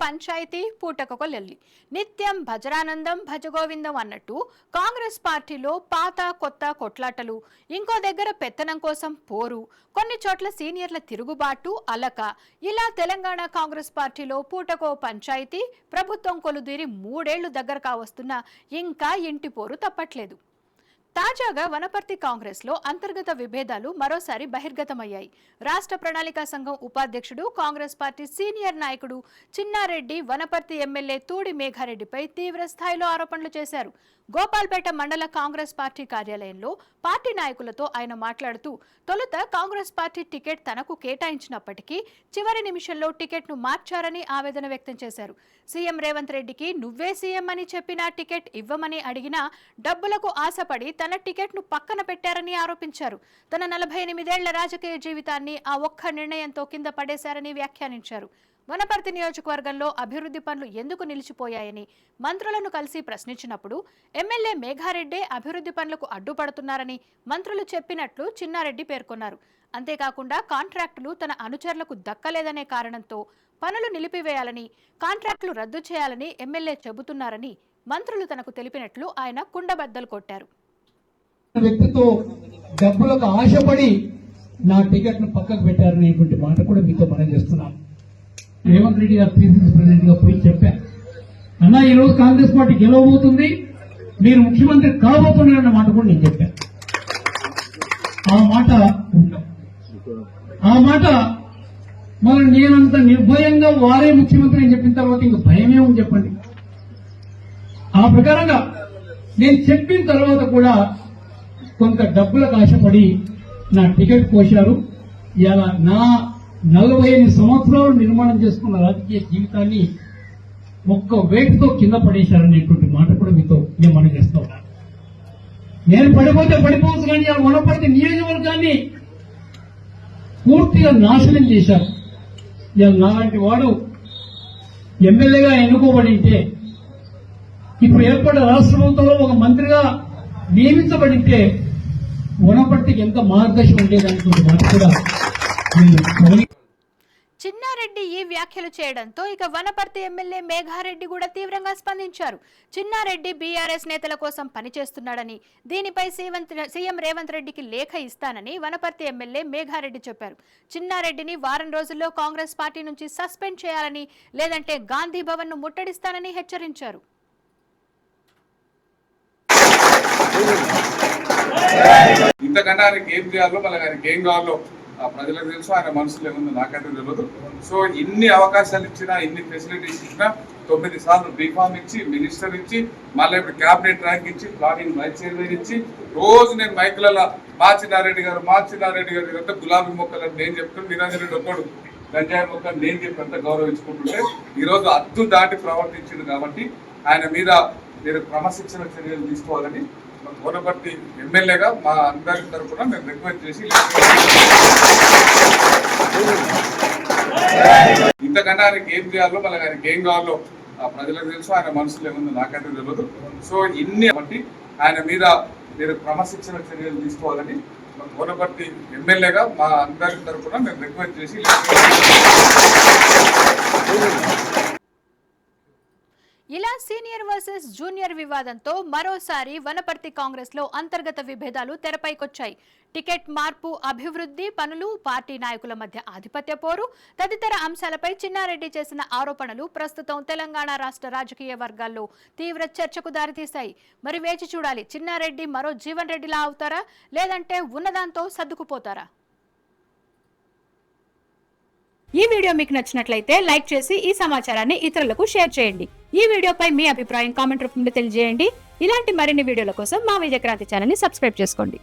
పంచాయతీ పూటకొక లొల్లి. నిత్యం భజరానందం భజగోవిందం అన్నట్టు కాంగ్రెస్ పార్టీలో పాత కొత్త కొట్లాటలు, ఇంకో దగ్గర పెత్తనం కోసం పోరు, కొన్ని చోట్ల సీనియర్ల తిరుగుబాటు అలక, ఇలా తెలంగాణ కాంగ్రెస్ పార్టీలో పూటకో పంచాయతీ, ప్రభుత్వం కొలుదీరి 3 ఏళ్లు దగ్గర కావస్తున్నా ఇంకా ఇంటి పోరు తప్పట్లేదు. తాజాగా వనపర్తి కాంగ్రెస్ లో అంతర్గత విభేదాలు మరోసారి బహిర్గతమయ్యాయి. రాష్ట్ర ప్రణాళికా సంఘం ఉపాధ్యక్షుడు, కాంగ్రెస్ పార్టీ సీనియర్ నాయకుడు చిన్నారెడ్డి వనపర్తి ఎమ్మెల్యే తూడి మేఘారెడ్డిపై తీవ్ర స్థాయిలో ఆరోపణలు చేశారు. గోపాల్పేట మండల కాంగ్రెస్ పార్టీ కార్యాలయంలో పార్టీ నాయకులతో ఆయన మాట్లాడుతూ, తొలుత కాంగ్రెస్ పార్టీ టికెట్ తనకు కేటాయించినప్పటికీ చివరి నిమిషంలో టికెట్ను మార్చారని ఆవేదన వ్యక్తం చేశారు. సీఎం రేవంత్ రెడ్డికి నువ్వే సీఎం అని చెప్పినా టికెట్ ఇవ్వమని అడిగినా డబ్బులకు ఆశపడి తన టికెట్ను పక్కన పెట్టారని ఆరోపించారు. తన 48 ఏళ్ల రాజకీయ జీవితాన్ని ఆ ఒక్క నిర్ణయంతో కింద పడేశారని వ్యాఖ్యానించారు. వనపర్తి నియోజకవర్గంలో అభివృద్ధి పనులు ఎందుకు నిలిచిపోయాయని మంత్రులను కలిసి ప్రశ్నించినప్పుడు ఎమ్మెల్యే మేఘారెడ్డే అభివృద్ధి పనులకు అడ్డుపడుతున్నారని మంత్రులు చెప్పినట్లు చిన్నారెడ్డి పేర్కొన్నారు. అంతేకాకుండా కాంట్రాక్టులు తన అనుచరులకు దక్కలేదనే కారణంతో పనులు నిలిపివేయాలని, కాంట్రాక్టులు రద్దు చేయాలని ఎమ్మెల్యే చెబుతున్నారని మంత్రులు తనకు తెలిపినట్లు ఆయన కుండబద్దలు కొట్టారు. వ్యక్తితో డబ్బులకు ఆశపడి నా టికెట్ ను పక్కకు పెట్టారనేటువంటి మాట కూడా మీతో మనం చేస్తున్నాను. రేవంత్ రెడ్డి గారు పిసిసి ప్రెసిడెంట్ గా పోయి చెప్పారు, అన్న ఈ రోజు కాంగ్రెస్ పార్టీ గెలవబోతుంది, మీరు ముఖ్యమంత్రి కాబోతున్నారన్న మాట కూడా నేను చెప్పాను. ఆ మాట మరి నేనంత నిర్భయంగా వారే ముఖ్యమంత్రి అని చెప్పిన తర్వాత ఇంక భయమే ఉంది చెప్పండి. ఆ ప్రకారంగా నేను చెప్పిన తర్వాత కూడా కొంత డబ్బులకు ఆశపడి నా టికెట్ కోశారు. ఇలా నా 45 సంవత్సరాలు నిర్మాణం చేసుకున్న రాజకీయ జీవితాన్ని ఒక్క వేటుతో కింద పడేశారనేటువంటి మాట కూడా మీతో నేను మనం చేస్తా ఉన్నాను. నేను పడిపోతే పడిపోవచ్చు, కానీ ఆ వనపర్తి నియోజకవర్గాన్ని పూర్తిగా నాశనం చేశారు. ఇలా నాలాంటి వాడు ఎమ్మెల్యేగా ఎన్నుకోబడి ఉంటే, ఇప్పుడు ఏర్పడ్డ రాష్ట్ర ప్రభుత్వంలో ఒక మంత్రిగా నియమించబడితే వనపర్తికి ఎంత మార్గదర్శనం ఉండేదనేటువంటి మాట కూడా చిన్నారెడ్డి ఈ వ్యాఖ్యలు చేయడంతో ఇక వనపర్తి ఎమ్మెల్యే మేఘారెడ్డి కూడా తీవ్రంగా స్పందించారు. చిన్నారెడ్డి బీఆర్ఎస్ నేతల కోసం పనిచేస్తున్నాడని, దీనిపై సీఎం రేవంత్ రెడ్డికి లేఖ ఇస్తానని వనపర్తి ఎమ్మెల్యే మేఘారెడ్డి చెప్పారు. చిన్నారెడ్డిని వారం రోజుల్లో కాంగ్రెస్ పార్టీ నుంచి సస్పెండ్ చేయాలని, లేదంటే గాంధీ భవన్ ను ముట్టడిస్తానని హెచ్చరించారు. ఇంతకన్నా ఆయనకి ఏం చేయాలో, మళ్ళీ ఆయనకి ఏం కావాలో ప్రజలకు తెలుసు, ఆయన మనసులో ఏముందో నాకైతే తెలియదు. సో ఇన్ని అవకాశాలు ఇచ్చినా, ఇన్ని ఫెసిలిటీస్ ఇచ్చినా 9 సార్లు బీఫామ్ ఇచ్చి, మినిస్టర్ ఇచ్చి, మళ్ళీ ఇప్పుడు క్యాబినెట్ ర్యాంక్ ఇచ్చి, ప్లానింగ్ వైస్ చైర్మన్ ఇచ్చి, రోజు నేను మైకులలో మార్చినారెడ్డి గారు ఇదంతా గులాబీ మొక్కలు అని నేను చెప్తాను, నిరంజన్ రెడ్డి ఒక్కడు గంజాయి మొక్కలు నేను చెప్పి గౌరవించుకుంటుంటే ఈరోజు అద్దు దాటి ప్రవర్తించింది. కాబట్టి ఆయన మీద మీరు క్రమశిక్షణ చర్యలు తీసుకోవాలని వనపర్తి ఎమ్మెల్యేగా మా అందరి తరఫున మేము రిక్వెస్ట్ చేసి, ఇంతకన్నా ఆయనకి ఏం చేయాలో, మళ్ళీ ఆయనకి ఏం కావాలో ప్రజలకు తెలుసు, ఆయన మనసులో ఏముందో నాకైతే తెలియదు. సో ఇన్ని బట్టి ఆయన మీద మీరు క్రమశిక్షణ చర్యలు తీసుకోవాలని వనపర్తి ఎమ్మెల్యేగా మా అందరి తరఫున మేము రిక్వెస్ట్ చేసి, ఇలా సీనియర్ వర్సెస్ జూనియర్ వివాదంతో మరోసారి వనపర్తి కాంగ్రెస్ లో అంతర్గత విభేదాలు తెరపైకొచ్చాయి. టికెట్ మార్పు, అభివృద్ధి పనులు, పార్టీ నాయకుల మధ్య ఆధిపత్య పోరు తదితర అంశాలపై చిన్నారెడ్డి చేసిన ఆరోపణలు ప్రస్తుతం తెలంగాణ రాష్ట్ర రాజకీయ వర్గాల్లో తీవ్ర చర్చకు దారితీశాయి. మరి వేచి చూడాలి, చిన్నారెడ్డి మరో జీవన్ రెడ్డిలా అవుతారా, లేదంటే ఉన్నదాంతో సర్దుకుపోతారా? ఈ వీడియో మీకు నచ్చినట్లయితే లైక్ చేసి ఈ సమాచారాన్ని ఇతరులకు షేర్ చేయండి. ఈ వీడియోపై మీ అభిప్రాయం కామెంట్ రూపంలో తెలియజేయండి. ఇలాంటి మరిన్ని వీడియోల కోసం మా విజయక్రాంతి ఛానల్ ని సబ్స్క్రైబ్ చేసుకోండి.